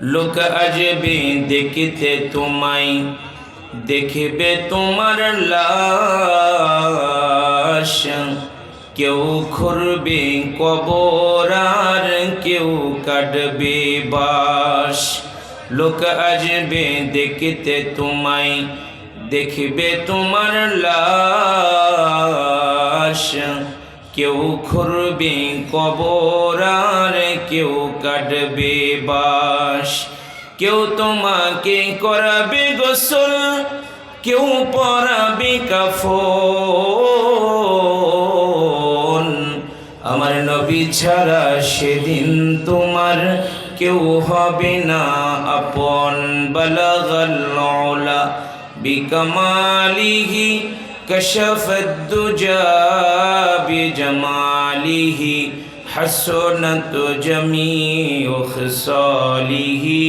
লোক আসবে দেখতে তোমায়, দেখবে তোমার লাশ। কেউ খুঁড়বে কবর আর কেউ কাটবে বাঁশ। লোক আসবে দেখতে তোমায়, দেখবে তোমার লাশ। কেউ খুঁড়বে কবর আর কেউ কাটবে বাঁশ। কেউ তোমাকে করাবে গোসল, কেউ পরাবে কাফন। আমার নবী ছাড়া সেদিন তোমার কেউ হবে না আপন। বালাগাল উলা বিকামালিহি কাশাফাদ দুজা বিজামালিহি হাসনাত জামিউ খিসালিহি